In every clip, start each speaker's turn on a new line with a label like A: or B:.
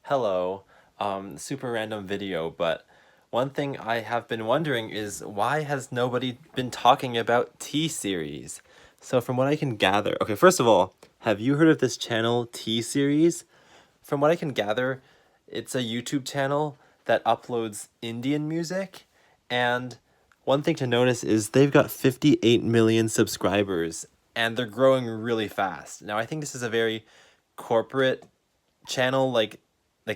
A: Hello, super random video, but one thing I have been wondering is why has nobody been talking about T-Series? So from what I can gather, okay, first of all, have you heard of this channel T-Series? From what I can gather, it's a YouTube channel that uploads Indian music, and one thing to notice is they've got 58 million subscribers, and they're growing really fast. Now, I think this is a very corporate channel, like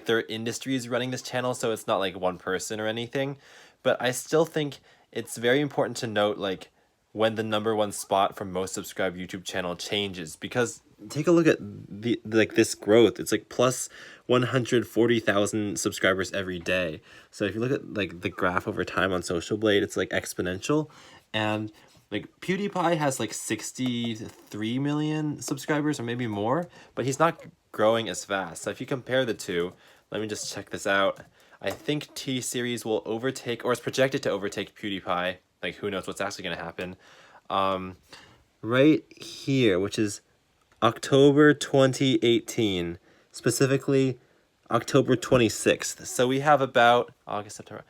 A: their industry is running this channel, so it's not like one person or anything. But I still think it's very important to note like when the number one spot for most subscribed YouTube channel changes, because take a look at the like this growth. It's like plus 140,000 subscribers every day. So if you look at like the graph over time on Social Blade, it's like exponential. And like PewDiePie has like 63 million subscribers or maybe more, but he's not growing as fast. So if you compare the two, let me just check this out. I think T-Series will overtake, or is projected to overtake PewDiePie. Like, who knows what's actually going to happen. Right here, which is October 2018, specifically October 26th. So we have about August, September,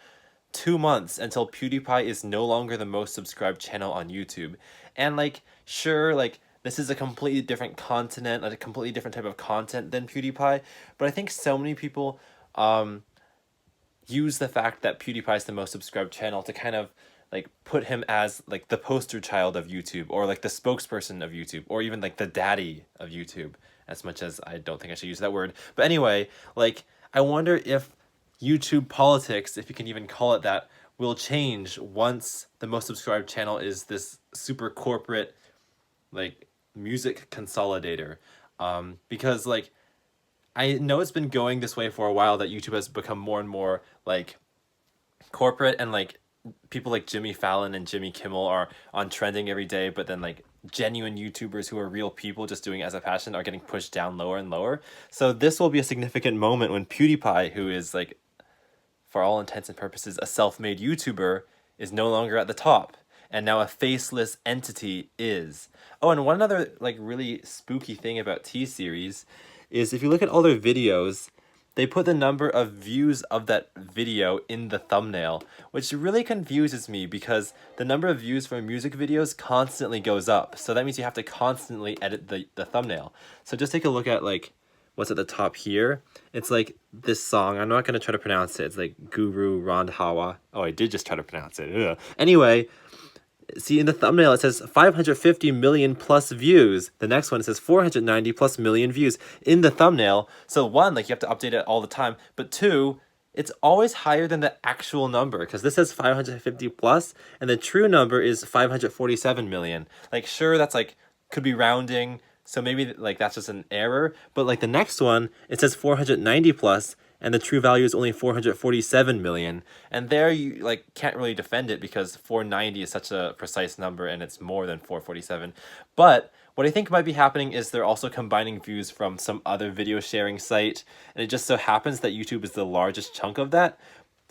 A: 2 months until PewDiePie is no longer the most subscribed channel on YouTube. And like, sure, like this is a completely different continent, like a completely different type of content than PewDiePie, but I think so many people use the fact that PewDiePie is the most subscribed channel to kind of like put him as like the poster child of YouTube, or like the spokesperson of YouTube, or even like the daddy of YouTube, as much as I don't think I should use that word. But anyway, like I wonder if YouTube politics, if you can even call it that, will change once the most subscribed channel is this super corporate like music consolidator. Because like I know it's been going this way for a while, that YouTube has become more and more like corporate, and like people like Jimmy Fallon and Jimmy Kimmel are on trending every day, but then like genuine YouTubers who are real people just doing it as a passion are getting pushed down lower and lower. So this will be a significant moment when PewDiePie, who is like for all intents and purposes a self-made YouTuber, is no longer at the top, and now a faceless entity is. Oh, and one other like really spooky thing about T-Series is if you look at all their videos, they put the number of views of that video in the thumbnail, which really confuses me because the number of views for music videos constantly goes up. So that means you have to constantly edit the thumbnail. So just take a look at like what's at the top here. It's like this song. I'm not going to try to pronounce it. It's like Guru Randhawa. Oh, I did just try to pronounce it. Ugh. Anyway, see in the thumbnail it says 550 million plus views. The next one it says 490 plus million views in the thumbnail. So one, like you have to update it all the time, but two, it's always higher than the actual number, because this says 550 plus and the true number is 547 million. Like sure, that's like could be rounding, so maybe like that's just an error, but like the next one it says 490 plus and the true value is only 447 million. And there you like can't really defend it because 490 is such a precise number and it's more than 447. But what I think might be happening is they're also combining views from some other video sharing site, and it just so happens that YouTube is the largest chunk of that,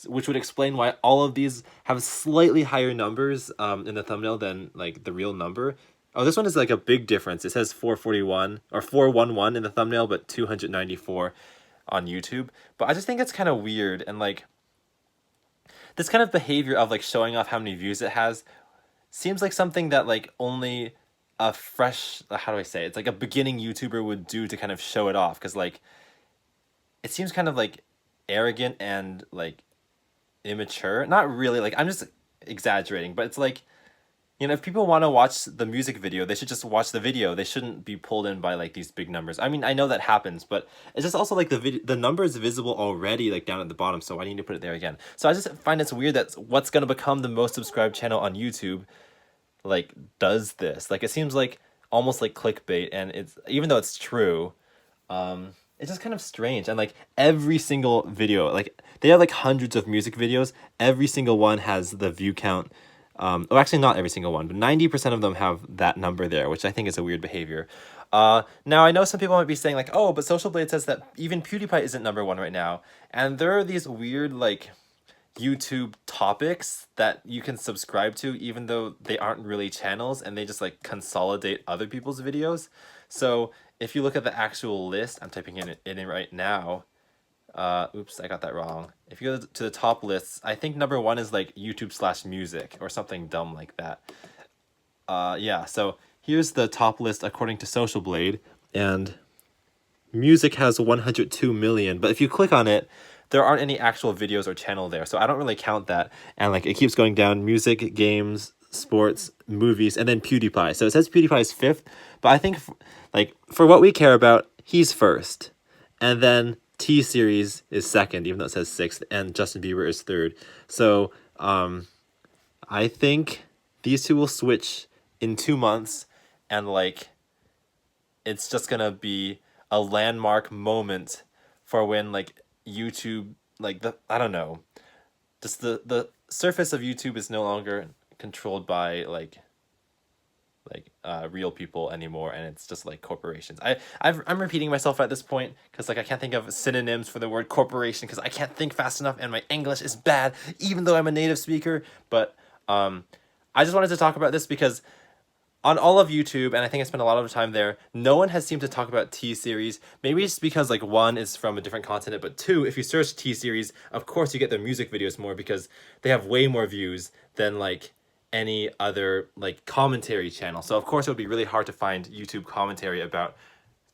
A: which would explain why all of these have slightly higher numbers in the thumbnail than like the real number. Oh, this one is like a big difference. It says 441 or 411 in the thumbnail, but 294 on YouTube. But I just think it's kind of weird, and like this kind of behavior of like showing off how many views it has seems like something that like only a fresh, how do I say it? It's like a beginning YouTuber would do to kind of show it off, because like it seems kind of like arrogant and like immature. Not really, like I'm just exaggerating, but it's like, you know, if people want to watch the music video, they should just watch the video. They shouldn't be pulled in by like these big numbers. I mean, I know that happens, but it's just also like the number is visible already like down at the bottom, so I need to put it there again. So I just find it's weird that what's going to become the most subscribed channel on YouTube like does this. Like it seems like almost like clickbait, and it's, even though it's true, it's just kind of strange. And like every single video, like they have like hundreds of music videos, every single one has the view count. Oh, actually, not every single one, but 90% of them have that number there, which I think is a weird behavior. Now, I know some people might be saying, like, oh, but Social Blade says that even PewDiePie isn't number one right now. And there are these weird, like, YouTube topics that you can subscribe to, even though they aren't really channels, and they just, like, consolidate other people's videos. So, if you look at the actual list, I'm typing it in right now, Oops, I got that wrong. If you go to the top lists, I think number one is like YouTube/music or something dumb like that. Yeah, so here's the top list according to Social Blade, and music has 102 million, but if you click on it, there aren't any actual videos or channel there, so I don't really count that. And like it keeps going down: music, games, sports, movies, and then PewDiePie. So it says PewDiePie is fifth, but I think like for what we care about, he's first, and then T Series is second, even though it says sixth, and Justin Bieber is third. So I think these two will switch in 2 months, and like it's just gonna be a landmark moment for when like YouTube, like the I don't know, just the surface of YouTube is no longer controlled by real people anymore, and it's just like corporations. I'm repeating myself at this point because like I can't think of synonyms for the word corporation because I can't think fast enough and my English is bad even though I'm a native speaker. But I just wanted to talk about this because on all of YouTube, and I think I spent a lot of time there, no one has seemed to talk about T-Series. Maybe it's because like one is from a different continent, but two, if you search T-Series, of course you get their music videos more because they have way more views than like any other like commentary channel. So of course it would be really hard to find YouTube commentary about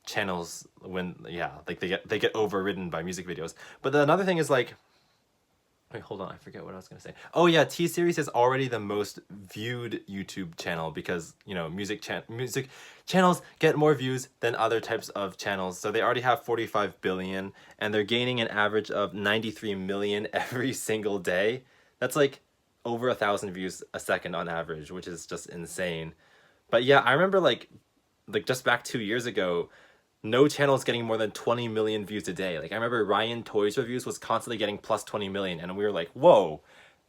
A: channels when like they get overridden by music videos. But the another thing is like, wait, hold on, I forget what I was gonna say. Oh yeah, T-Series is already the most viewed YouTube channel because, you know, music channels get more views than other types of channels. So they already have 45 billion and they're gaining an average of 93 million every single day. That's like over 1,000 views a second on average, which is just insane. But yeah, I remember like just back 2 years ago, no channel is getting more than 20 million views a day. Like I remember Ryan Toys Reviews was constantly getting plus 20 million, and we were like, whoa,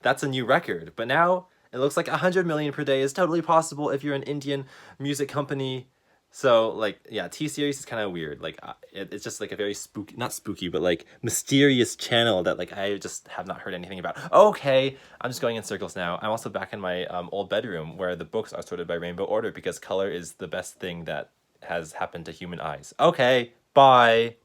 A: that's a new record. But now it looks like 100 million per day is totally possible if you're an Indian music company. So like, yeah, T-Series is kind of weird. Like it's just like a very spooky, not spooky, but like mysterious channel that like I just have not heard anything about. Okay, I'm just going in circles now. I'm also back in my old bedroom where the books are sorted by rainbow order because color is the best thing that has happened to human eyes. Okay, bye.